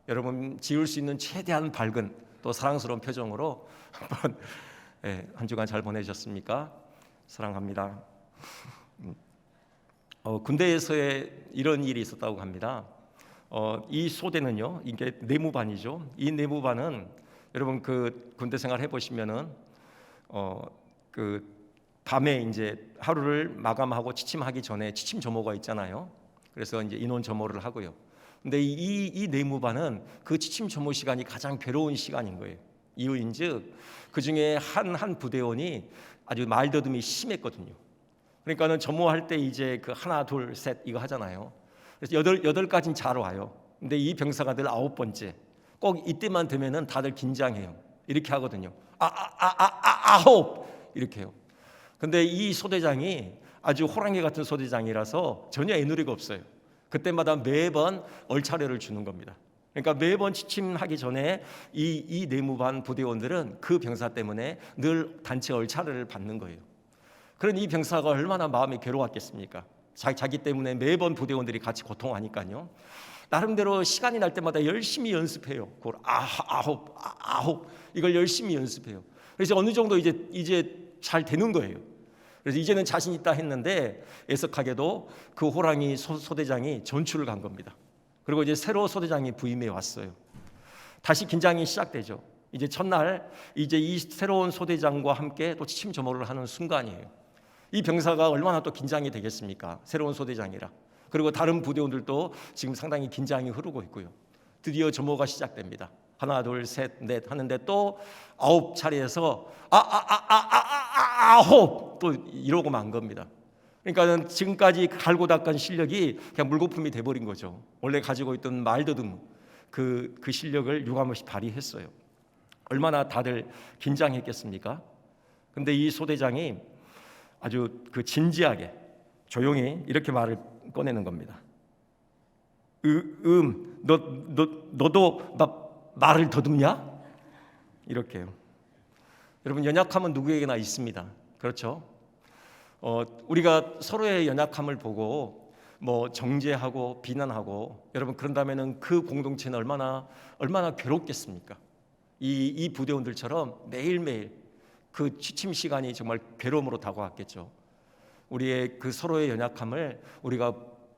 여러분 지을 수 있는 최대한 밝은 또 사랑스러운 표정으로 한번 한 주간 잘 보내셨습니까? 사랑합니다. 군대에서의 이런 일이 있었다고 합니다. 이 소대는요, 이게 내무반이죠. 이 내무반은 여러분 그 군대 생활 해보시면은 그 밤에 이제 하루를 마감하고 취침하기 전에 취침 점호가 있잖아요. 그래서 이제 인원 점호를 하고요. 근데 이 내무반은 그 취침 점호 시간이 가장 괴로운 시간인 거예요. 이유인즉 그 중에 한 부대원이 아주 말더듬이 심했거든요. 그러니까는 점호할 때 이제 그 하나 둘 셋 이거 하잖아요. 그래서 여덟까지는 잘 와요. 근데 이 병사가 늘 9번째. 꼭 이때만 되면은 다들 긴장해요. 이렇게 하거든요. 아홉 이렇게 해요. 근데 이 소대장이 아주 호랑이 같은 소대장이라서 전혀 애누리가 없어요. 그때마다 매번 얼차려를 주는 겁니다. 그러니까 매번 취침하기 전에 이 내무반 부대원들은 그 병사 때문에 늘 단체 얼차려를 받는 거예요. 그런 이 병사가 얼마나 마음이 괴로웠겠습니까? 자기 때문에 매번 부대원들이 같이 고통하니까요. 나름대로 시간이 날 때마다 열심히 연습해요. 그걸 아홉 이걸 열심히 연습해요. 그래서 어느 정도 이제 잘 되는 거예요. 그래서 이제는 자신 있다 했는데 애석하게도 그 호랑이 소대장이 전출을 간 겁니다. 그리고 이제 새로 소대장이 부임해 왔어요. 다시 긴장이 시작되죠. 이제 첫날 이제 이 새로운 소대장과 함께 또 취침 점호를 하는 순간이에요. 이 병사가 얼마나 또 긴장이 되겠습니까? 새로운 소대장이라. 그리고 다른 부대원들도 지금 상당히 긴장이 흐르고 있고요. 드디어 점호가 시작됩니다. 하나 둘 셋 넷 하는데 또 9차례에서 아홉 또 이러고 만 겁니다. 그러니까 지금까지 갈고 닦은 실력이 그냥 물거품이 돼버린 거죠. 원래 가지고 있던 말더듬 그 실력을 유감없이 발휘했어요. 얼마나 다들 긴장했겠습니까? 근데 이 소대장이 아주 그 진지하게 조용히 이렇게 말을 꺼내는 겁니다. 너도 말을 더듬냐? 이렇게요. 여러분 연약함은 누구에게나 있습니다. 그렇죠? 우리가 서로의 연약함을 보고 뭐 정죄하고 비난하고 여러분 그런다면은 그 공동체는 얼마나 괴롭겠습니까? 이 부대원들처럼 매일매일 그 취침 시간이 정말 괴로움으로 다가왔겠죠. 우리의 그 서로의 연약함을 우리가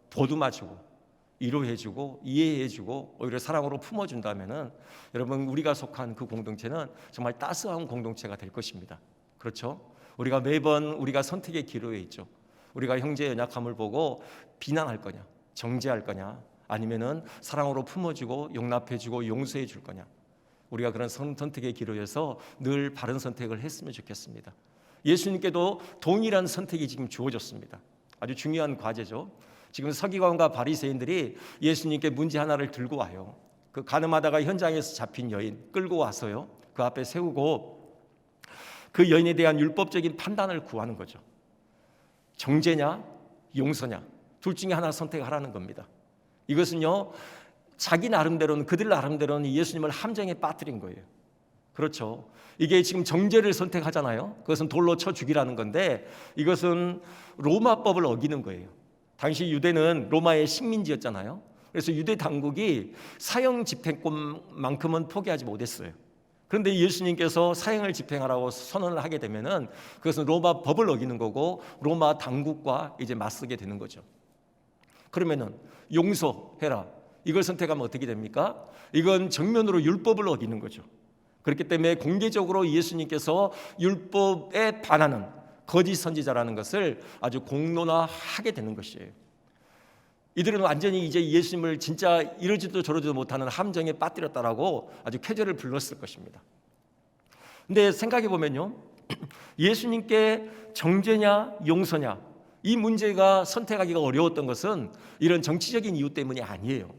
보듬어주고 위로해주고 이해해주고 오히려 사랑으로 품어준다면은 여러분 우리가 속한 그 공동체는 정말 따스한 공동체가 될 것입니다. 그렇죠? 우리가 매번 우리가 선택의 기로에 있죠. 우리가 형제의 연약함을 보고 비난할 거냐, 정죄할 거냐, 아니면은 사랑으로 품어주고 용납해주고 용서해줄 거냐. 우리가 그런 선택의 기로에서 늘 바른 선택을 했으면 좋겠습니다. 예수님께도 동일한 선택이 지금 주어졌습니다. 아주 중요한 과제죠. 지금 서기관과 바리새인들이 예수님께 문제 하나를 들고 와요. 그 가늠하다가 현장에서 잡힌 여인 끌고 와서요. 그 앞에 세우고 그 여인에 대한 율법적인 판단을 구하는 거죠. 정죄냐, 용서냐, 둘 중에 하나 선택하라는 겁니다. 이것은요, 자기 나름대로는 그들 나름대로는 예수님을 함정에 빠뜨린 거예요. 그렇죠. 이게 지금 정죄를 선택하잖아요. 그것은 돌로 쳐 죽이라는 건데 이것은 로마법을 어기는 거예요. 당시 유대는 로마의 식민지였잖아요. 그래서 유대 당국이 사형 집행권만큼은 포기하지 못했어요. 그런데 예수님께서 사형을 집행하라고 선언을 하게 되면은 그것은 로마 법을 어기는 거고 로마 당국과 이제 맞서게 되는 거죠. 그러면은 용서해라. 이걸 선택하면 어떻게 됩니까? 이건 정면으로 율법을 어기는 거죠. 그렇기 때문에 공개적으로 예수님께서 율법에 반하는 거짓 선지자라는 것을 아주 공론화하게 되는 것이에요. 이들은 완전히 이제 예수님을 진짜 이러지도 저러지도 못하는 함정에 빠뜨렸다라고 아주 쾌재를 불렀을 것입니다. 근데 생각해 보면요, 예수님께 정죄냐 용서냐 이 문제가 선택하기가 어려웠던 것은 이런 정치적인 이유 때문이 아니에요.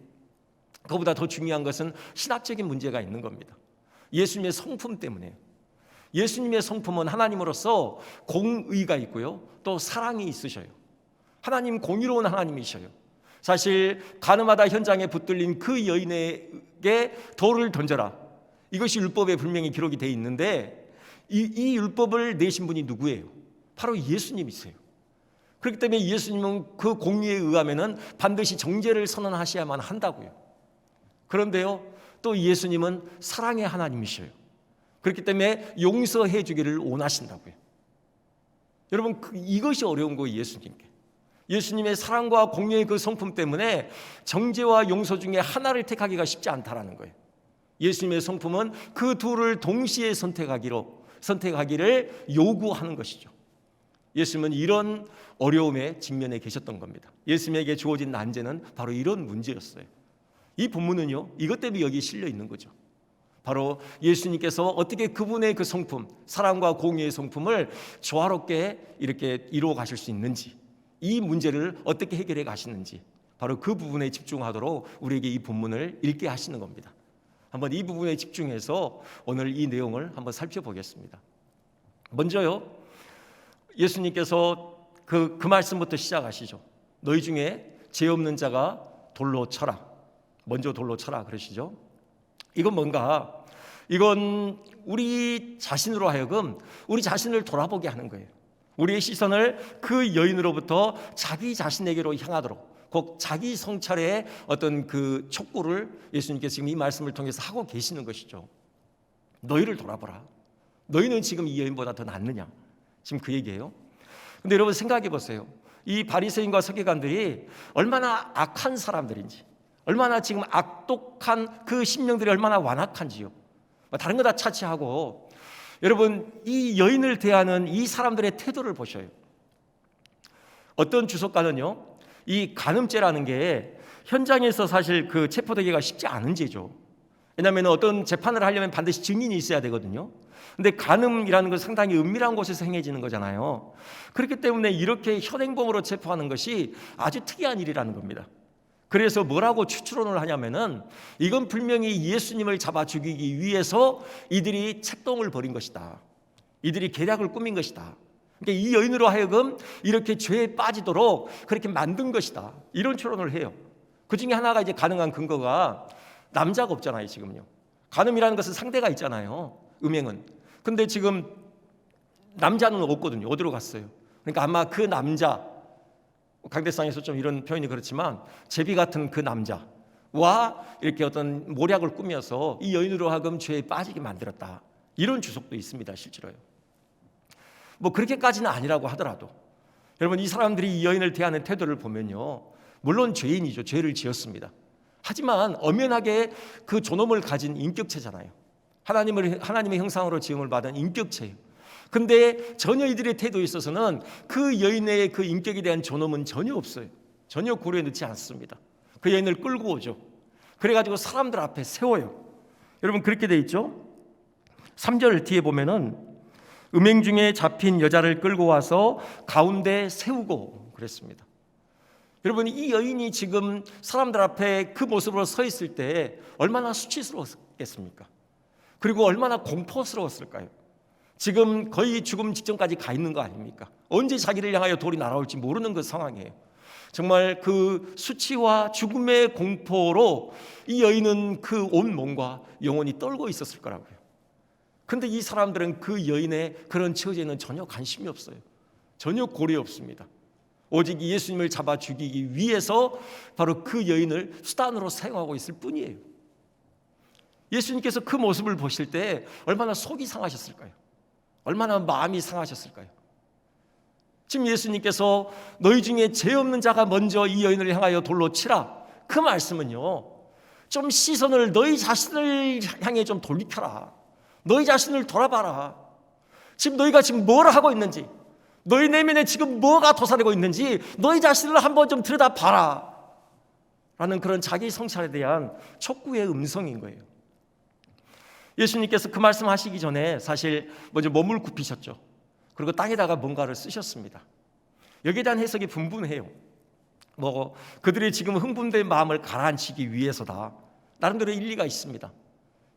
그보다 더 중요한 것은 신학적인 문제가 있는 겁니다. 예수님의 성품 때문에요. 예수님의 성품은 하나님으로서 공의가 있고요, 또 사랑이 있으셔요. 하나님 공의로운 하나님이셔요. 사실 가늠하다 현장에 붙들린 그 여인에게 돌을 던져라. 이것이 율법에 분명히 기록이 되어 있는데 이 율법을 내신 분이 누구예요? 바로 예수님이세요. 그렇기 때문에 예수님은 그 공의에 의하면은 반드시 정죄를 선언하셔야만 한다고요. 그런데요, 또 예수님은 사랑의 하나님이셔요. 그렇기 때문에 용서해 주기를 원하신다고요. 여러분, 이것이 어려운 거예요. 예수님께. 예수님의 사랑과 공의의 그 성품 때문에 정죄와 용서 중에 하나를 택하기가 쉽지 않다라는 거예요. 예수님의 성품은 그 둘을 동시에 선택하기를 요구하는 것이죠. 예수님은 이런 어려움에 직면해 계셨던 겁니다. 예수님에게 주어진 난제는 바로 이런 문제였어요. 이 본문은요, 이것 때문에 여기 실려 있는 거죠. 바로 예수님께서 어떻게 그분의 그 성품, 사랑과 공의의 성품을 조화롭게 이렇게 이루어 가실 수 있는지, 이 문제를 어떻게 해결해 가시는지, 바로 그 부분에 집중하도록 우리에게 이 본문을 읽게 하시는 겁니다. 한번 이 부분에 집중해서 오늘 이 내용을 한번 살펴보겠습니다. 먼저요, 예수님께서 그 말씀부터 시작하시죠. 너희 중에 죄 없는 자가 돌로 쳐라. 먼저 돌로 쳐라 그러시죠. 이건 뭔가, 이건 우리 자신으로 하여금 우리 자신을 돌아보게 하는 거예요. 우리의 시선을 그 여인으로부터 자기 자신에게로 향하도록, 곧 자기 성찰의 어떤 그 촉구를 예수님께서 지금 이 말씀을 통해서 하고 계시는 것이죠. 너희를 돌아보라. 너희는 지금 이 여인보다 더 낫느냐? 지금 그 얘기예요. 근데 여러분 생각해 보세요. 이 바리새인과 서기관들이 얼마나 악한 사람들인지, 얼마나 지금 악독한 그 심령들이 얼마나 완악한지요. 다른 거 다 차치하고 여러분, 이 여인을 대하는 이 사람들의 태도를 보셔요. 어떤 주석가는요, 이 간음죄라는 게 현장에서 사실 그 체포되기가 쉽지 않은 죄죠. 왜냐하면 어떤 재판을 하려면 반드시 증인이 있어야 되거든요. 근데 간음이라는 건 상당히 은밀한 곳에서 행해지는 거잖아요. 그렇기 때문에 이렇게 현행범으로 체포하는 것이 아주 특이한 일이라는 겁니다. 그래서 뭐라고 추론을 하냐면은 이건 분명히 예수님을 잡아 죽이기 위해서 이들이 책동을 벌인 것이다. 이들이 계략을 꾸민 것이다. 그러니까 이 여인으로 하여금 이렇게 죄에 빠지도록 그렇게 만든 것이다. 이런 추론을 해요. 그 중에 하나가 이제 가능한 근거가 남자가 없잖아요, 지금요. 간음이라는 것은 상대가 있잖아요. 음행은. 근데 지금 남자는 없거든요. 어디로 갔어요? 그러니까 아마 그 남자, 강대상에서 좀 이런 표현이 그렇지만 제비 같은 그 남자와 이렇게 어떤 모략을 꾸며서 이 여인으로 하여금 죄에 빠지게 만들었다. 이런 주석도 있습니다, 실제로요. 뭐 그렇게까지는 아니라고 하더라도 여러분, 이 사람들이 이 여인을 대하는 태도를 보면요, 물론 죄인이죠. 죄를 지었습니다. 하지만 엄연하게 그 존엄을 가진 인격체잖아요. 하나님의 형상으로 지음을 받은 인격체예요. 근데 전혀 이들의 태도에 있어서는 그 여인의 그 인격에 대한 존엄은 전혀 없어요. 전혀 고려해 넣지 않습니다. 그 여인을 끌고 오죠. 그래가지고 사람들 앞에 세워요. 여러분, 그렇게 돼 있죠. 3절 뒤에 보면은 음행 중에 잡힌 여자를 끌고 와서 가운데 세우고 그랬습니다. 여러분, 이 여인이 지금 사람들 앞에 그 모습으로 서 있을 때 얼마나 수치스러웠겠습니까? 그리고 얼마나 공포스러웠을까요? 지금 거의 죽음 직전까지 가 있는 거 아닙니까? 언제 자기를 향하여 돌이 날아올지 모르는 그 상황이에요. 정말 그 수치와 죽음의 공포로 이 여인은 그 온 몸과 영혼이 떨고 있었을 거라고요. 근데 이 사람들은 그 여인의 그런 처지에는 전혀 관심이 없어요. 전혀 고려 없습니다. 오직 예수님을 잡아 죽이기 위해서 바로 그 여인을 수단으로 사용하고 있을 뿐이에요. 예수님께서 그 모습을 보실 때 얼마나 속이 상하셨을까요? 얼마나 마음이 상하셨을까요? 지금 예수님께서 너희 중에 죄 없는 자가 먼저 이 여인을 향하여 돌로 치라. 그 말씀은요, 좀 시선을 너희 자신을 향해 좀 돌리켜라. 너희 자신을 돌아봐라. 지금 너희가 지금 뭘 하고 있는지, 너희 내면에 지금 뭐가 도사리고 있는지 너희 자신을 한번 좀 들여다봐라 라는 그런 자기 성찰에 대한 촉구의 음성인 거예요. 예수님께서 그 말씀하시기 전에 사실 먼저 몸을 굽히셨죠. 그리고 땅에다가 뭔가를 쓰셨습니다. 여기에 대한 해석이 분분해요. 뭐 그들이 지금 흥분된 마음을 가라앉히기 위해서다. 나름대로 일리가 있습니다.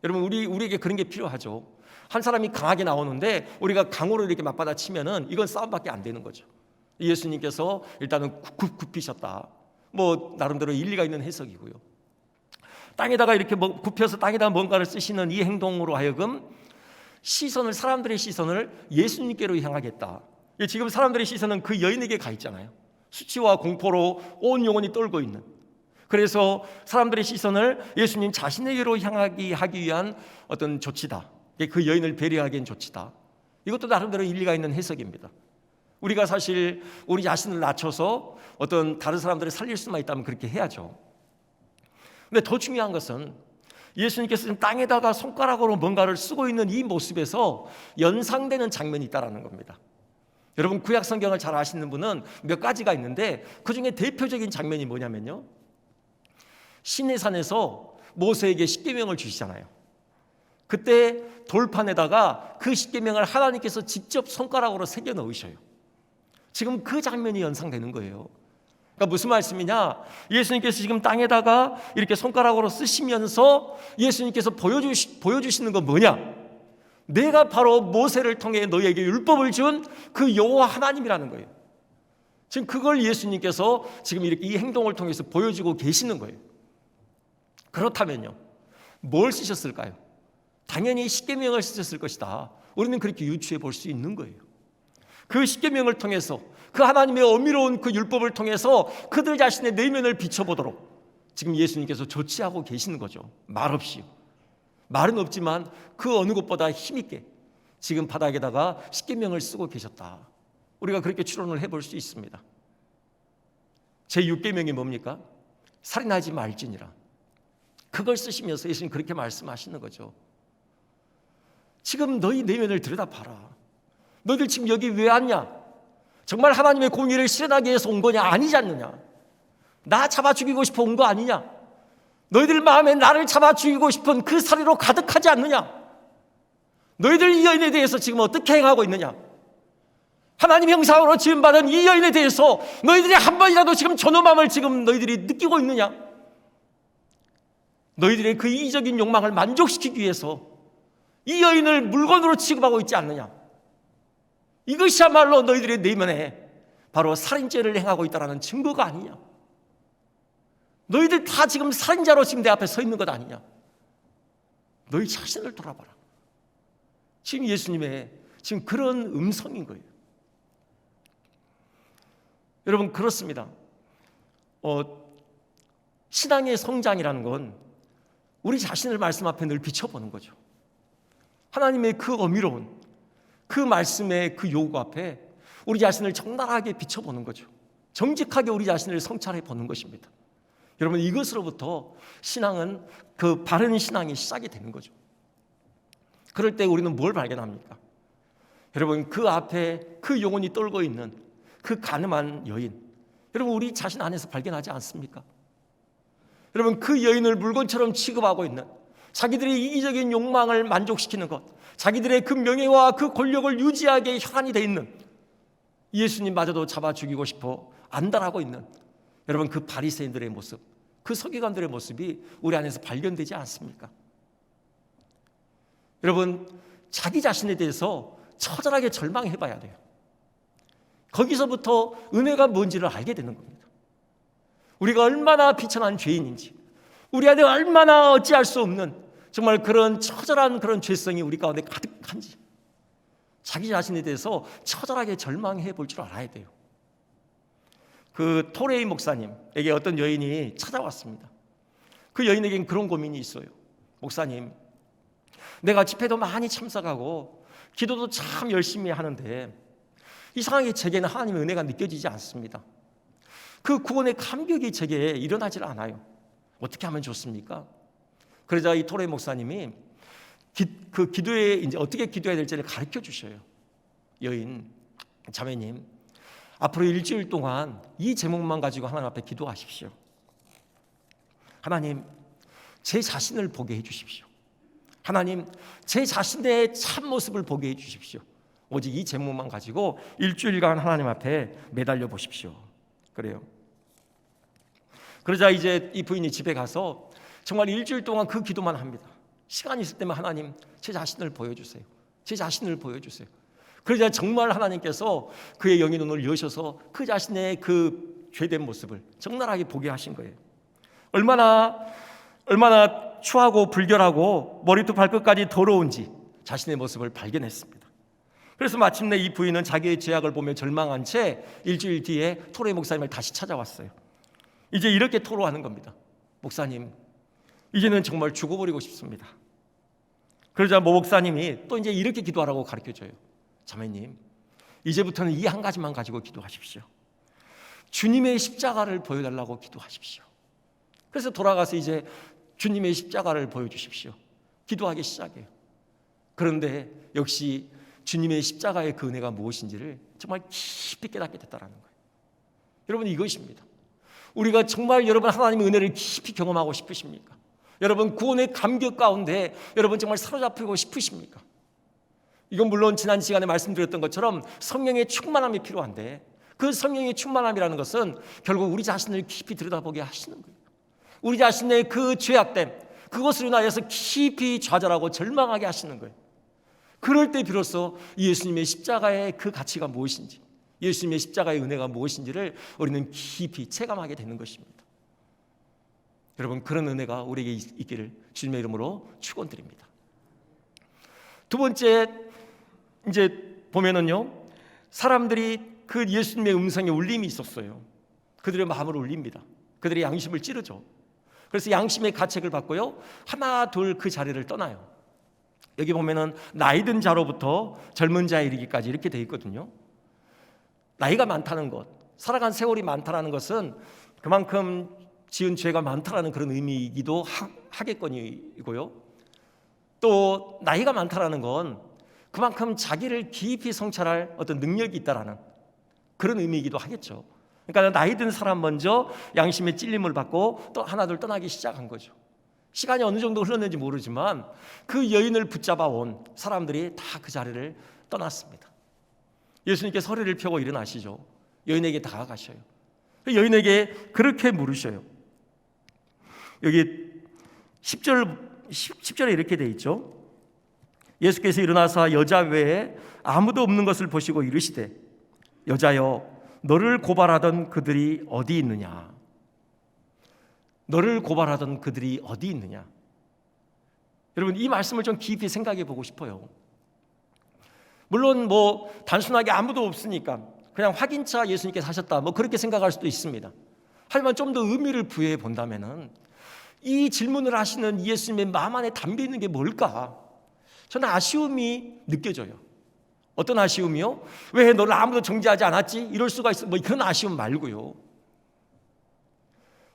여러분, 우리에게 그런 게 필요하죠. 한 사람이 강하게 나오는데 우리가 강으로 이렇게 맞받아치면은 이건 싸움밖에 안 되는 거죠. 예수님께서 일단은 굽히셨다. 뭐 나름대로 일리가 있는 해석이고요. 땅에다가 이렇게 굽혀서 땅에다가 뭔가를 쓰시는 이 행동으로 하여금 사람들의 시선을 예수님께로 향하겠다. 지금 사람들의 시선은 그 여인에게 가 있잖아요. 수치와 공포로 온 영혼이 떨고 있는. 그래서 사람들의 시선을 예수님 자신에게로 향하게 하기 위한 어떤 조치다. 그 여인을 배려하기 위한 조치다. 이것도 나름대로 일리가 있는 해석입니다. 우리가 사실 우리 자신을 낮춰서 어떤 다른 사람들을 살릴 수만 있다면 그렇게 해야죠. 근데 더 중요한 것은 예수님께서 지금 땅에다가 손가락으로 뭔가를 쓰고 있는 이 모습에서 연상되는 장면이 있다는 겁니다. 여러분 구약 성경을 잘 아시는 분은 몇 가지가 있는데 그중에 대표적인 장면이 뭐냐면요, 시내산에서 모세에게 십계명을 주시잖아요. 그때 돌판에다가 그 십계명을 하나님께서 직접 손가락으로 새겨 넣으셔요. 지금 그 장면이 연상되는 거예요. 그러니까 무슨 말씀이냐, 예수님께서 지금 땅에다가 이렇게 손가락으로 쓰시면서 예수님께서 보여주시는 건 뭐냐, 내가 바로 모세를 통해 너희에게 율법을 준 그 여호와 하나님이라는 거예요. 지금 그걸 예수님께서 지금 이렇게 이 행동을 통해서 보여주고 계시는 거예요. 그렇다면요, 뭘 쓰셨을까요? 당연히 십계명을 쓰셨을 것이다. 우리는 그렇게 유추해 볼 수 있는 거예요. 그 십계명을 통해서, 그 하나님의 어미로운 그 율법을 통해서 그들 자신의 내면을 비춰보도록 지금 예수님께서 조치하고 계시는 거죠. 말없이요. 말은 없지만 그 어느 것보다 힘있게 지금 바닥에다가 십계명을 쓰고 계셨다. 우리가 그렇게 추론을 해볼 수 있습니다. 제6계명이 뭡니까? 살인하지 말지니라. 그걸 쓰시면서 예수님 그렇게 말씀하시는 거죠. 지금 너희 내면을 들여다봐라. 너희들 지금 여기 왜 왔냐? 정말 하나님의 공의를 실현하기 위해서 온 거냐? 아니지 않느냐? 나 잡아 죽이고 싶어 온 거 아니냐? 너희들 마음에 나를 잡아 죽이고 싶은 그 살이로 가득하지 않느냐? 너희들 이 여인에 대해서 지금 어떻게 행하고 있느냐? 하나님 형상으로 지음받은 이 여인에 대해서 너희들이 한 번이라도 지금 존엄함을 지금 너희들이 느끼고 있느냐? 너희들의 그 이기적인 욕망을 만족시키기 위해서 이 여인을 물건으로 취급하고 있지 않느냐? 이것이야말로 너희들의 내면에 바로 살인죄를 행하고 있다는 증거가 아니냐? 너희들 다 지금 살인자로 지금 내 앞에 서 있는 것 아니냐? 너희 자신을 돌아봐라. 지금 예수님의 지금 그런 음성인 거예요. 여러분 그렇습니다. 신앙의 성장이라는 건 우리 자신을 말씀 앞에 늘 비춰보는 거죠. 하나님의 그 어미로운 그 말씀의 그 요구 앞에 우리 자신을 적나라하게 비춰보는 거죠. 정직하게 우리 자신을 성찰해 보는 것입니다. 여러분 이것으로부터 신앙은, 그 바른 신앙이 시작이 되는 거죠. 그럴 때 우리는 뭘 발견합니까? 여러분 그 앞에 그 영혼이 떨고 있는 그 가늠한 여인, 여러분 우리 자신 안에서 발견하지 않습니까? 여러분 그 여인을 물건처럼 취급하고 있는, 자기들의 이기적인 욕망을 만족시키는 것, 자기들의 그 명예와 그 권력을 유지하기에 혈안이 돼 있는 예수님마저도 잡아 죽이고 싶어 안달하고 있는 여러분 그 바리새인들의 모습, 그 서기관들의 모습이 우리 안에서 발견되지 않습니까? 여러분 자기 자신에 대해서 처절하게 절망해 봐야 돼요. 거기서부터 은혜가 뭔지를 알게 되는 겁니다. 우리가 얼마나 비천한 죄인인지, 우리 안에 얼마나 어찌할 수 없는 정말 그런 처절한 그런 죄성이 우리 가운데 가득한지 자기 자신에 대해서 처절하게 절망해 볼 줄 알아야 돼요. 그 토레이 목사님에게 어떤 여인이 찾아왔습니다. 그 여인에겐 그런 고민이 있어요. 목사님, 내가 집회도 많이 참석하고 기도도 참 열심히 하는데 이상하게 제게는 하나님의 은혜가 느껴지지 않습니다. 그 구원의 감격이 제게 일어나질 않아요. 어떻게 하면 좋습니까? 그러자 이 토레이 목사님이 그 기도에 이제 어떻게 기도해야 될지를 가르쳐 주셔요. 여인, 자매님, 앞으로 일주일 동안 이 제목만 가지고 하나님 앞에 기도하십시오. 하나님, 제 자신을 보게 해 주십시오. 하나님, 제 자신의 참모습을 보게 해 주십시오. 오직 이 제목만 가지고 일주일간 하나님 앞에 매달려 보십시오. 그래요. 그러자 이제 이 부인이 집에 가서 정말 일주일 동안 그 기도만 합니다. 시간이 있을 때만 하나님, 제 자신을 보여주세요. 제 자신을 보여주세요. 그러자 정말 하나님께서 그의 영의 눈을 여셔서 그 자신의 그 죄된 모습을 적나라하게 보게 하신 거예요. 얼마나 추하고 불결하고 머리부터 발끝까지 더러운지 자신의 모습을 발견했습니다. 그래서 마침내 이 부인은 자기의 죄악을 보며 절망한 채 일주일 뒤에 토레이 목사님을 다시 찾아왔어요. 이제 이렇게 토로하는 겁니다. 목사님, 이제는 정말 죽어버리고 싶습니다. 그러자 모 목사님이 또 이제 이렇게 기도하라고 가르쳐줘요. 자매님, 이제부터는 이 한 가지만 가지고 기도하십시오. 주님의 십자가를 보여달라고 기도하십시오. 그래서 돌아가서 이제 주님의 십자가를 보여주십시오. 기도하기 시작해요. 그런데 역시 주님의 십자가의 그 은혜가 무엇인지를 정말 깊이 깨닫게 됐다는 거예요. 여러분, 이것입니다. 우리가 정말 여러분 하나님의 은혜를 깊이 경험하고 싶으십니까? 여러분 구원의 감격 가운데 여러분 정말 사로잡히고 싶으십니까? 이건 물론 지난 시간에 말씀드렸던 것처럼 성령의 충만함이 필요한데, 그 성령의 충만함이라는 것은 결국 우리 자신을 깊이 들여다보게 하시는 거예요. 우리 자신의 그 죄악됨, 그것으로 인하여서 깊이 좌절하고 절망하게 하시는 거예요. 그럴 때 비로소 예수님의 십자가의 그 가치가 무엇인지, 예수님의 십자가의 은혜가 무엇인지를 우리는 깊이 체감하게 되는 것입니다. 여러분, 그런 은혜가 우리에게 있기를 주님의 이름으로 축원드립니다. 두 번째, 이제 보면은요, 사람들이 그 예수님의 음성에 울림이 있었어요. 그들의 마음을 울립니다. 그들의 양심을 찌르죠. 그래서 양심의 가책을 받고요, 하나 둘 그 자리를 떠나요. 여기 보면은 나이 든 자로부터 젊은 자에 이르기까지 이렇게 되어 있거든요. 나이가 많다는 것, 살아간 세월이 많다는 것은 그만큼 지은 죄가 많다는 그런 의미이기도 하겠거니고요. 또 나이가 많다는 건 그만큼 자기를 깊이 성찰할 어떤 능력이 있다라는 그런 의미이기도 하겠죠. 그러니까 나이 든 사람 먼저 양심의 찔림을 받고 또 하나둘 떠나기 시작한 거죠. 시간이 어느 정도 흘렀는지 모르지만 그 여인을 붙잡아 온 사람들이 다 그 자리를 떠났습니다. 예수님께서 허리를 펴고 일어나시죠. 여인에게 다가가셔요. 여인에게 그렇게 물으셔요. 여기 10절에 이렇게 돼 있죠. 예수께서 일어나사 여자 외에 아무도 없는 것을 보시고 이르시되, 여자여, 너를 고발하던 그들이 어디 있느냐? 너를 고발하던 그들이 어디 있느냐? 여러분, 이 말씀을 좀 깊이 생각해 보고 싶어요. 물론 뭐 단순하게 아무도 없으니까 그냥 확인차 예수님께서 하셨다, 뭐 그렇게 생각할 수도 있습니다. 하지만 좀 더 의미를 부여해 본다면은 이 질문을 하시는 예수님의 마음 안에 담겨 있는 게 뭘까? 저는 아쉬움이 느껴져요. 어떤 아쉬움이요? 왜 너를 아무도 정죄하지 않았지? 이럴 수가 있어. 뭐 그런 아쉬움 말고요.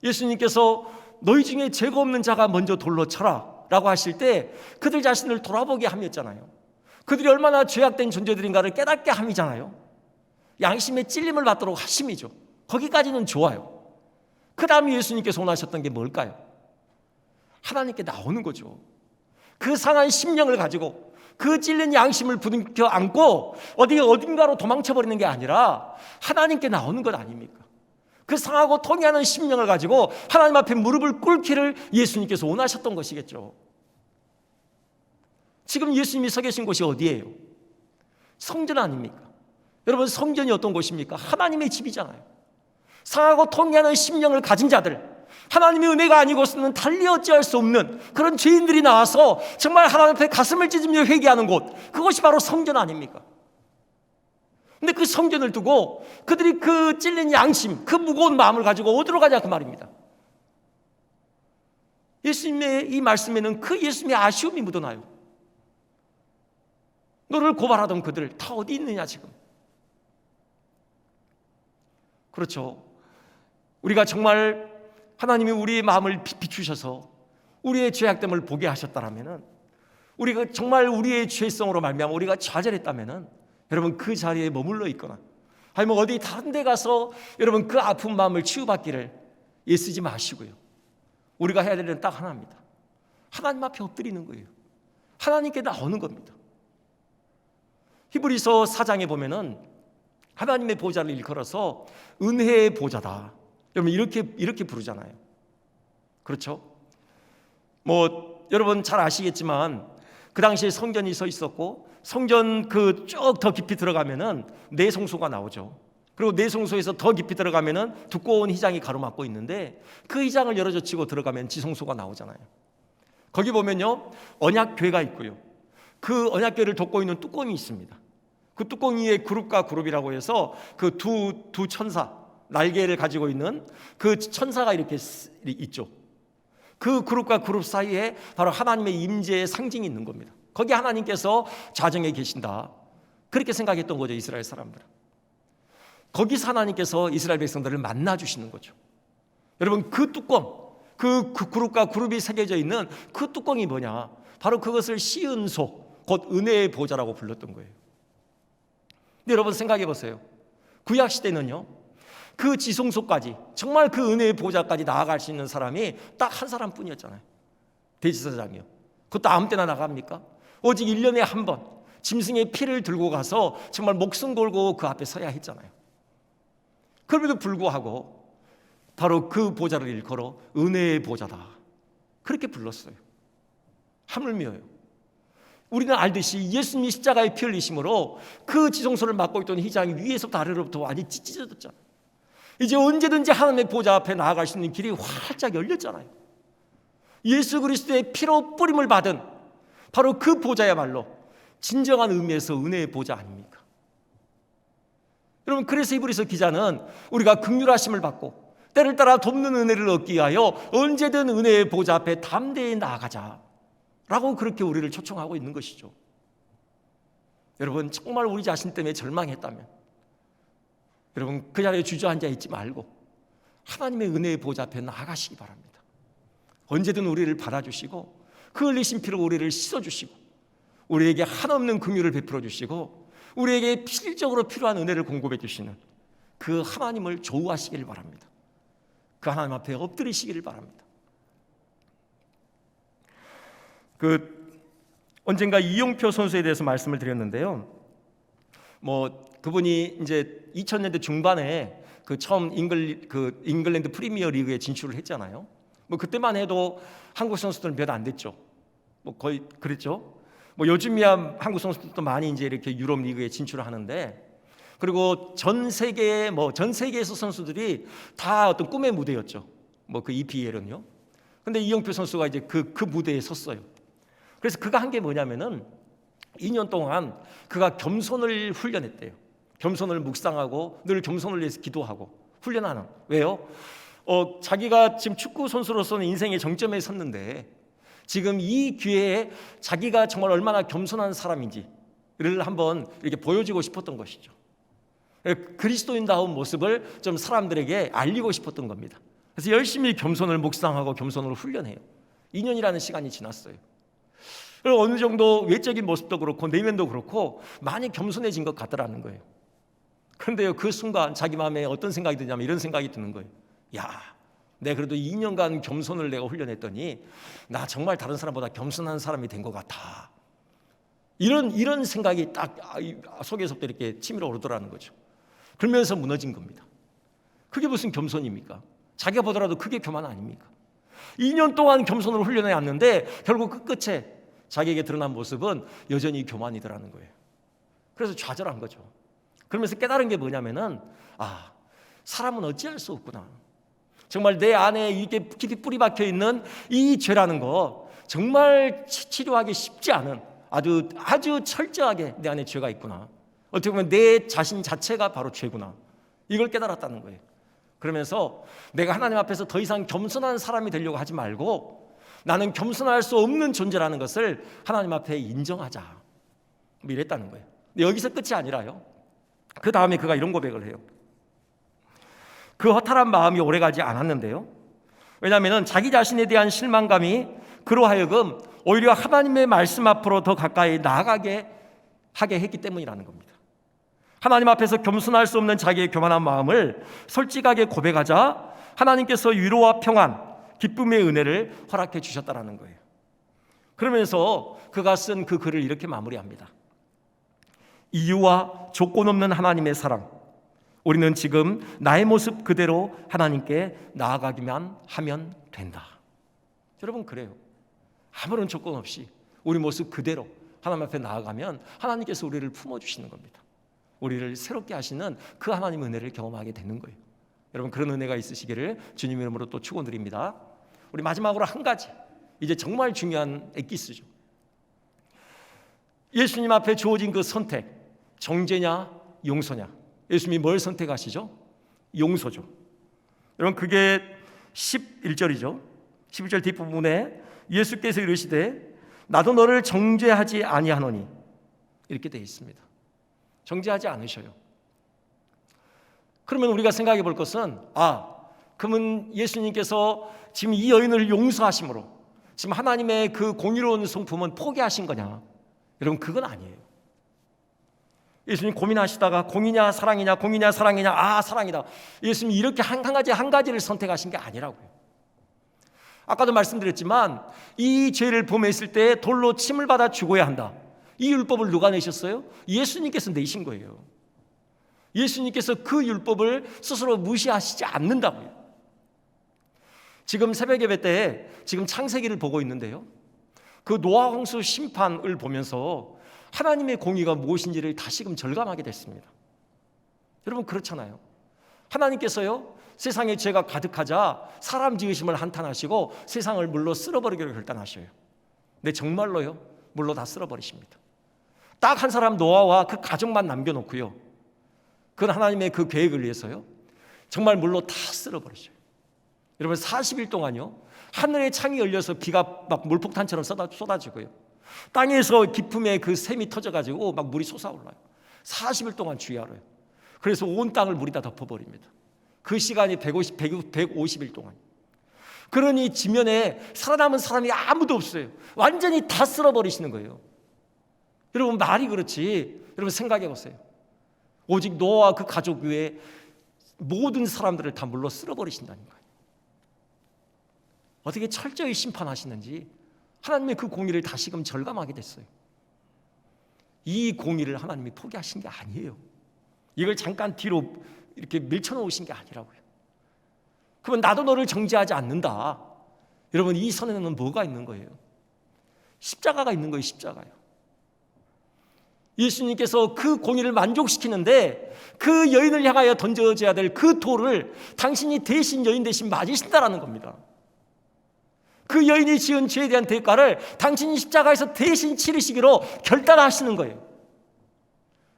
예수님께서 너희 중에 죄가 없는 자가 먼저 돌로 쳐라 라고 하실 때 그들 자신을 돌아보게 함이었잖아요. 그들이 얼마나 죄악된 존재들인가를 깨닫게 함이잖아요. 양심의 찔림을 받도록 하심이죠. 거기까지는 좋아요. 그 다음에 예수님께서 원하셨던 게 뭘까요? 하나님께 나오는 거죠. 그 상한 심령을 가지고 그 찔린 양심을 부둥켜 안고 어딘가로 도망쳐버리는 게 아니라 하나님께 나오는 것 아닙니까? 그 상하고 통해하는 심령을 가지고 하나님 앞에 무릎을 꿇기를 예수님께서 원하셨던 것이겠죠. 지금 예수님이 서 계신 곳이 어디예요? 성전 아닙니까? 여러분, 성전이 어떤 곳입니까? 하나님의 집이잖아요. 상하고 통해하는 심령을 가진 자들, 하나님의 은혜가 아니고서는 달리 어찌할 수 없는 그런 죄인들이 나와서 정말 하나님 앞에 가슴을 찢으며 회개하는 곳, 그것이 바로 성전 아닙니까? 근데 그 성전을 두고 그들이 그 찔린 양심, 그 무거운 마음을 가지고 어디로 가냐 그 말입니다. 예수님의 이 말씀에는 그 예수님의 아쉬움이 묻어나요. 너를 고발하던 그들 다 어디 있느냐 지금. 그렇죠. 우리가 정말 하나님이 우리의 마음을 비추셔서 우리의 죄악됨을 보게 하셨다라면은, 우리가 정말 우리의 죄성으로 말미암아 우리가 좌절했다면은, 여러분 그 자리에 머물러 있거나 아니면 어디 다른 데 가서 여러분 그 아픈 마음을 치유받기를 애쓰지 마시고요. 우리가 해야 될 일은 딱 하나입니다. 하나님 앞에 엎드리는 거예요. 하나님께 나오는 겁니다. 히브리서 4장에 보면은 하나님의 보좌를 일컬어서 은혜의 보좌다, 여러분 이렇게 부르잖아요. 그렇죠? 뭐 여러분 잘 아시겠지만 그 당시에 성전이 서 있었고, 성전 그 쭉 더 깊이 들어가면은 내성소가 나오죠. 그리고 내성소에서 더 깊이 들어가면은 두꺼운 휘장이 가로막고 있는데, 그 휘장을 열어젖히고 들어가면 지성소가 나오잖아요. 거기 보면요, 언약궤가 있고요. 그 언약궤를 덮고 있는 뚜껑이 있습니다. 그 뚜껑 위에 그룹과 그룹이라고 해서 그 두 천사, 날개를 가지고 있는 그 천사가 이렇게 있죠. 그 그룹과 그룹 사이에 바로 하나님의 임재의 상징이 있는 겁니다. 거기 하나님께서 좌정에 계신다, 그렇게 생각했던 거죠, 이스라엘 사람들은. 거기서 하나님께서 이스라엘 백성들을 만나 주시는 거죠. 여러분, 그 뚜껑, 그 그룹과 그룹이 새겨져 있는 그 뚜껑이 뭐냐? 바로 그것을 시은소, 곧 은혜의 보좌라고 불렀던 거예요. 근데 여러분 생각해 보세요. 구약 시대는요, 그 지성소까지, 정말 그 은혜의 보좌까지 나아갈 수 있는 사람이 딱 한 사람뿐이었잖아요. 대제사장이요. 그것도 아무 때나 나갑니까? 오직 1년에 한 번 짐승의 피를 들고 가서 정말 목숨 걸고 그 앞에 서야 했잖아요. 그럼에도 불구하고 바로 그 보좌를 일컬어 은혜의 보좌다, 그렇게 불렀어요. 하물며요, 우리는 알듯이 예수님이 십자가에 피 흘리심으로 그 지성소를 맡고 있던 휘장이 위에서부터 아래로부터 완전히 찢어졌잖아요. 이제 언제든지 하나님의 보좌 앞에 나아갈 수 있는 길이 활짝 열렸잖아요. 예수 그리스도의 피로 뿌림을 받은 바로 그 보좌야말로 진정한 의미에서 은혜의 보좌 아닙니까? 여러분, 그래서 히브리서 기자는 우리가 긍휼하심을 받고 때를 따라 돕는 은혜를 얻기 위하여 언제든 은혜의 보좌 앞에 담대히 나아가자라고 그렇게 우리를 초청하고 있는 것이죠. 여러분, 정말 우리 자신 때문에 절망했다면 여러분, 그 자리에 주저앉아 있지 말고 하나님의 은혜의 보좌 앞에 나아가시기 바랍니다. 언제든 우리를 받아주시고 그 흘리신 피로 우리를 씻어주시고 우리에게 한없는 긍휼을 베풀어 주시고 우리에게 필적으로 필요한 은혜를 공급해 주시는 그 하나님을 조우하시길 바랍니다. 그 하나님 앞에 엎드리시기를 바랍니다. 언젠가 이용표 선수에 대해서 말씀을 드렸는데요. 그분이 이제 2000년대 중반에 처음 잉글랜드 프리미어 리그에 진출을 했잖아요. 그때만 해도 한국 선수들은 몇 안 됐죠. 거의 그랬죠. 요즘이야 한국 선수들도 많이 이제 이렇게 유럽 리그에 진출을 하는데, 그리고 전 세계에서 선수들이 다 어떤 꿈의 무대였죠. 그 EPL은요. 근데 이영표 선수가 이제 그 무대에 섰어요. 그래서 그가 한 게 뭐냐면은 2년 동안 그가 겸손을 훈련했대요. 겸손을 묵상하고 늘 겸손을 위해서 기도하고 훈련하는. 왜요? 자기가 지금 축구 선수로서는 인생의 정점에 섰는데 지금 이 기회에 자기가 정말 얼마나 겸손한 사람인지를 한번 이렇게 보여주고 싶었던 것이죠. 그리스도인다운 모습을 좀 사람들에게 알리고 싶었던 겁니다. 그래서 열심히 겸손을 묵상하고 겸손을 훈련해요. 2년이라는 시간이 지났어요. 그리고 어느 정도 외적인 모습도 그렇고 내면도 그렇고 많이 겸손해진 것 같더라는 거예요. 그런데요, 그 순간 자기 마음에 어떤 생각이 드냐면 이런 생각이 드는 거예요. 야, 내가 그래도 2년간 겸손을 내가 훈련했더니 나 정말 다른 사람보다 겸손한 사람이 된 것 같아. 이런 생각이 딱 속에서부터 이렇게 치밀어 오르더라는 거죠. 그러면서 무너진 겁니다. 그게 무슨 겸손입니까? 자기가 보더라도 그게 교만 아닙니까? 2년 동안 겸손을 훈련해 왔는데 결국 그 끝에 자기에게 드러난 모습은 여전히 교만이더라는 거예요. 그래서 좌절한 거죠. 그러면서 깨달은 게 뭐냐면은 사람은 어찌할 수 없구나. 정말 내 안에 이렇게 깊이 뿌리 박혀 있는 이 죄라는 거 정말 치료하기 쉽지 않은 아주 철저하게 내 안에 죄가 있구나. 어떻게 보면 내 자신 자체가 바로 죄구나. 이걸 깨달았다는 거예요. 그러면서 내가 하나님 앞에서 더 이상 겸손한 사람이 되려고 하지 말고 나는 겸손할 수 없는 존재라는 것을 하나님 앞에 인정하자. 이랬다는 거예요. 근데 여기서 끝이 아니라요. 그 다음에 그가 이런 고백을 해요. 그 허탈한 마음이 오래가지 않았는데요. 왜냐하면 자기 자신에 대한 실망감이 그로 하여금 오히려 하나님의 말씀 앞으로 더 가까이 나아가게 하게 했기 때문이라는 겁니다. 하나님 앞에서 겸손할 수 없는 자기의 교만한 마음을 솔직하게 고백하자 하나님께서 위로와 평안, 기쁨의 은혜를 허락해 주셨다라는 거예요. 그러면서 그가 쓴 그 글을 이렇게 마무리합니다. 이유와 조건 없는 하나님의 사랑, 우리는 지금 나의 모습 그대로 하나님께 나아가기만 하면 된다. 여러분, 그래요. 아무런 조건 없이 우리 모습 그대로 하나님 앞에 나아가면 하나님께서 우리를 품어주시는 겁니다. 우리를 새롭게 하시는 그 하나님 은혜를 경험하게 되는 거예요. 여러분, 그런 은혜가 있으시기를 주님 이름으로 또 축원드립니다. 우리 마지막으로 한 가지, 이제 정말 중요한 엑기스죠. 예수님 앞에 주어진 그 선택, 정죄냐 용서냐. 예수님이 뭘 선택하시죠? 용서죠. 여러분 그게 11절이죠. 11절 뒷부분에 예수께서 이르시되 나도 너를 정죄하지 아니하노니 이렇게 되어 있습니다. 정죄하지 않으셔요. 그러면 우리가 생각해 볼 것은 그러면 예수님께서 지금 이 여인을 용서하심으로 지금 하나님의 그 공의로운 성품은 포기하신 거냐? 여러분 그건 아니에요. 예수님 고민하시다가 공이냐 사랑이냐 공이냐 사랑이냐 사랑이다. 예수님이 이렇게 한 가지를 선택하신 게 아니라고요. 아까도 말씀드렸지만 이 죄를 범했을 때 돌로 침을 받아 죽어야 한다. 이 율법을 누가 내셨어요? 예수님께서 내신 거예요. 예수님께서 그 율법을 스스로 무시하시지 않는다고요. 지금 새벽 예배 때 지금 창세기를 보고 있는데요. 그 노아 홍수 심판을 보면서 하나님의 공의가 무엇인지를 다시금 절감하게 됐습니다. 여러분 그렇잖아요. 하나님께서요 세상에 죄가 가득하자 사람 지으심을 한탄하시고 세상을 물로 쓸어버리기로 결단하셔요. 근데 정말로요 물로 다 쓸어버리십니다. 딱 한 사람 노아와 그 가족만 남겨놓고요. 그건 하나님의 그 계획을 위해서요 정말 물로 다 쓸어버리셔요. 여러분 40일 동안요 하늘의 창이 열려서 비가 막 물폭탄처럼 쏟아지고요. 땅에서 깊음에 그 샘이 터져가지고 막 물이 솟아올라요. 40일 동안 주야로요. 그래서 온 땅을 물이 다 덮어버립니다. 그 시간이 150일 동안. 그러니 지면에 살아남은 사람이 아무도 없어요. 완전히 다 쓸어버리시는 거예요. 여러분 말이 그렇지 여러분 생각해 보세요. 오직 노아와 그 가족 외에 모든 사람들을 다 물로 쓸어버리신다는 거예요. 어떻게 철저히 심판하시는지 하나님의 그 공의를 다시금 절감하게 됐어요. 이 공의를 하나님이 포기하신 게 아니에요. 이걸 잠깐 뒤로 이렇게 밀쳐놓으신 게 아니라고요. 그러면 나도 너를 정죄하지 않는다. 여러분 이 선에는 뭐가 있는 거예요? 십자가가 있는 거예요. 십자가요. 예수님께서 그 공의를 만족시키는데 그 여인을 향하여 던져져야 될 그 돌을 당신이 대신 여인 대신 맞으신다라는 겁니다. 그 여인이 지은 죄에 대한 대가를 당신이 십자가에서 대신 치르시기로 결단하시는 거예요.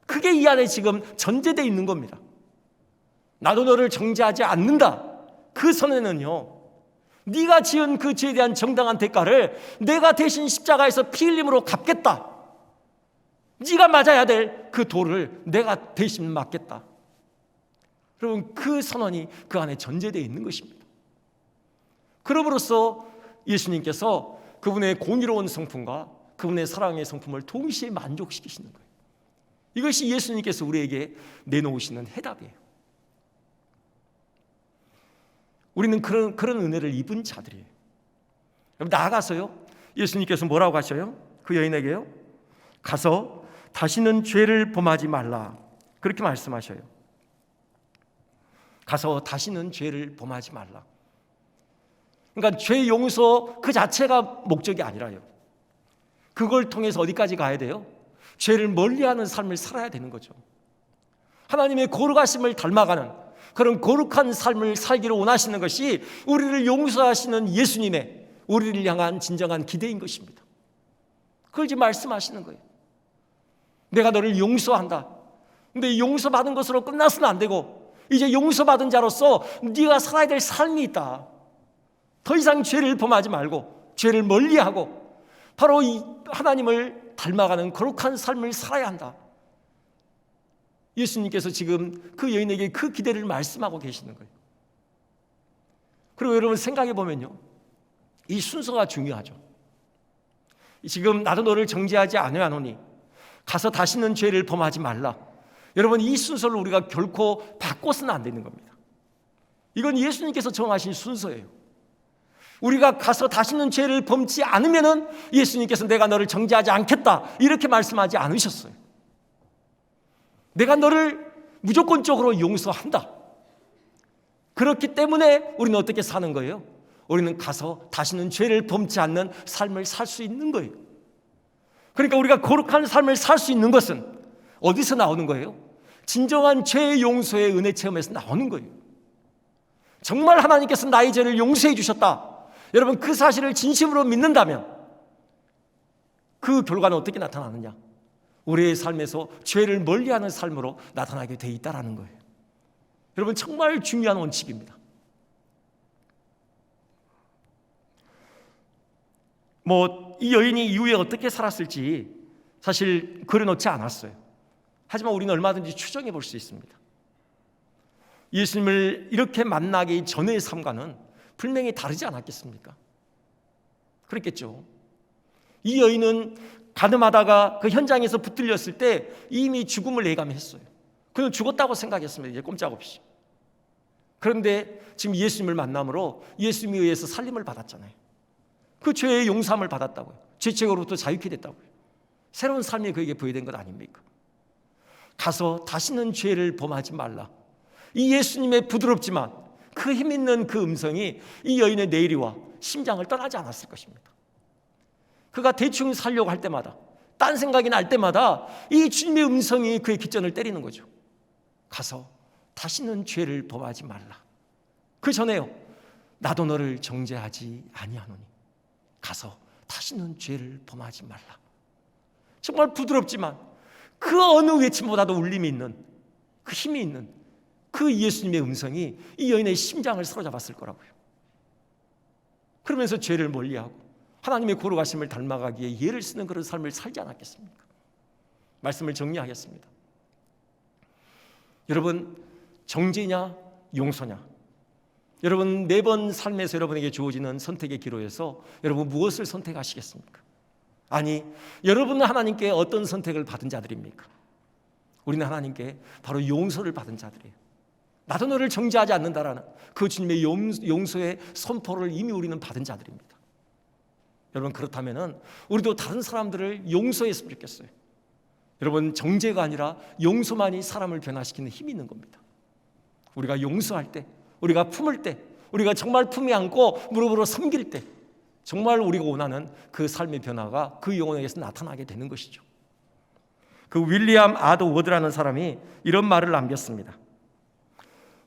그게 이 안에 지금 전제되어 있는 겁니다. 나도 너를 정죄하지 않는다. 그 선에는요 네가 지은 그 죄에 대한 정당한 대가를 내가 대신 십자가에서 피 흘림으로 갚겠다. 네가 맞아야 될 그 돌을 내가 대신 맞겠다. 여러분 그 선언이 그 안에 전제되어 있는 것입니다. 그럼으로써 예수님께서 그분의 공의로운 성품과 그분의 사랑의 성품을 동시에 만족시키시는 거예요. 이것이 예수님께서 우리에게 내놓으시는 해답이에요. 우리는 그런 은혜를 입은 자들이에요. 여러분 나아가서요 예수님께서 뭐라고 하셔요? 그 여인에게요 가서 다시는 죄를 범하지 말라 그렇게 말씀하셔요. 가서 다시는 죄를 범하지 말라. 그러니까 죄 용서 그 자체가 목적이 아니라요. 그걸 통해서 어디까지 가야 돼요? 죄를 멀리하는 삶을 살아야 되는 거죠. 하나님의 거룩하심을 닮아가는 그런 거룩한 삶을 살기를 원하시는 것이 우리를 용서하시는 예수님의 우리를 향한 진정한 기대인 것입니다. 그걸 지금 말씀하시는 거예요. 내가 너를 용서한다. 근데 용서받은 것으로 끝나서는 안 되고 이제 용서받은 자로서 네가 살아야 될 삶이 있다. 더 이상 죄를 범하지 말고 죄를 멀리하고 바로 이 하나님을 닮아가는 거룩한 삶을 살아야 한다. 예수님께서 지금 그 여인에게 그 기대를 말씀하고 계시는 거예요. 그리고 여러분 생각해 보면요 이 순서가 중요하죠. 지금 나도 너를 정죄하지 아니하노니 가서 다시는 죄를 범하지 말라. 여러분 이 순서를 우리가 결코 바꿔서는 안 되는 겁니다. 이건 예수님께서 정하신 순서예요. 우리가 가서 다시는 죄를 범지 않으면은 예수님께서 내가 너를 정죄하지 않겠다 이렇게 말씀하지 않으셨어요. 내가 너를 무조건적으로 용서한다. 그렇기 때문에 우리는 어떻게 사는 거예요? 우리는 가서 다시는 죄를 범지 않는 삶을 살 수 있는 거예요. 그러니까 우리가 거룩한 삶을 살 수 있는 것은 어디서 나오는 거예요? 진정한 죄의 용서의 은혜 체험에서 나오는 거예요. 정말 하나님께서 나의 죄를 용서해 주셨다. 여러분 그 사실을 진심으로 믿는다면 그 결과는 어떻게 나타나느냐? 우리의 삶에서 죄를 멀리하는 삶으로 나타나게 돼 있다라는 거예요. 여러분 정말 중요한 원칙입니다. 이 여인이 이후에 어떻게 살았을지 사실 그려놓지 않았어요. 하지만 우리는 얼마든지 추정해 볼 수 있습니다. 예수님을 이렇게 만나기 전의 삶과는 분명히 다르지 않았겠습니까? 그랬겠죠. 이 여인은 가늠하다가 그 현장에서 붙들렸을 때 이미 죽음을 예감했어요. 그는 죽었다고 생각했습니다. 이제 꼼짝없이. 그런데 지금 예수님을 만남으로 예수님에 의해서 살림을 받았잖아요. 그 죄의 용서함을 받았다고요. 죄책으로부터 자유케 됐다고요. 새로운 삶이 그에게 부여된 것 아닙니까? 가서 다시는 죄를 범하지 말라. 이 예수님의 부드럽지만 그 힘있는 그 음성이 이 여인의 내리와 심장을 떠나지 않았을 것입니다. 그가 대충 살려고 할 때마다, 딴 생각이 날 때마다 이 주님의 음성이 그의 귓전을 때리는 거죠. 가서 다시는 죄를 범하지 말라. 그 전에요, 나도 너를 정죄하지 아니하노니 가서 다시는 죄를 범하지 말라. 정말 부드럽지만 그 어느 외침보다도 울림이 있는, 그 힘이 있는 그 예수님의 음성이 이 여인의 심장을 사로잡았을 거라고요. 그러면서 죄를 멀리하고 하나님의 거룩하심을 닮아가기에 예를 쓰는 그런 삶을 살지 않았겠습니까? 말씀을 정리하겠습니다. 여러분, 정죄냐 용서냐, 여러분 매번 삶에서 여러분에게 주어지는 선택의 기로에서 여러분 무엇을 선택하시겠습니까? 아니, 여러분은 하나님께 어떤 선택을 받은 자들입니까? 우리는 하나님께 바로 용서를 받은 자들이에요. 나도 너를 정죄하지 않는다라는 그 주님의 용서의 선포를 이미 우리는 받은 자들입니다. 여러분, 그렇다면 우리도 다른 사람들을 용서했으면 좋겠어요. 여러분, 정죄가 아니라 용서만이 사람을 변화시키는 힘이 있는 겁니다. 우리가 용서할 때, 우리가 품을 때, 우리가 정말 품에 안고 무릎으로 섬길 때 정말 우리가 원하는 그 삶의 변화가 그 영혼에게서 나타나게 되는 것이죠. 그 윌리엄 아더 워드라는 사람이 이런 말을 남겼습니다.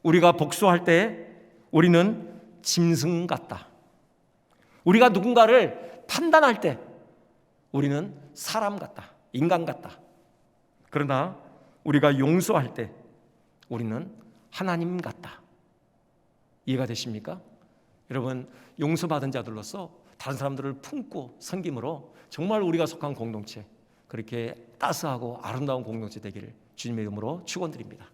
우리가 복수할 때 우리는 짐승 같다. 우리가 누군가를 판단할 때 우리는 사람 같다, 인간 같다. 그러나 우리가 용서할 때 우리는 하나님 같다. 이해가 되십니까? 여러분, 용서받은 자들로서 다른 사람들을 품고 섬김으로 정말 우리가 속한 공동체, 그렇게 따스하고 아름다운 공동체 되기를 주님의 이름으로 축원드립니다.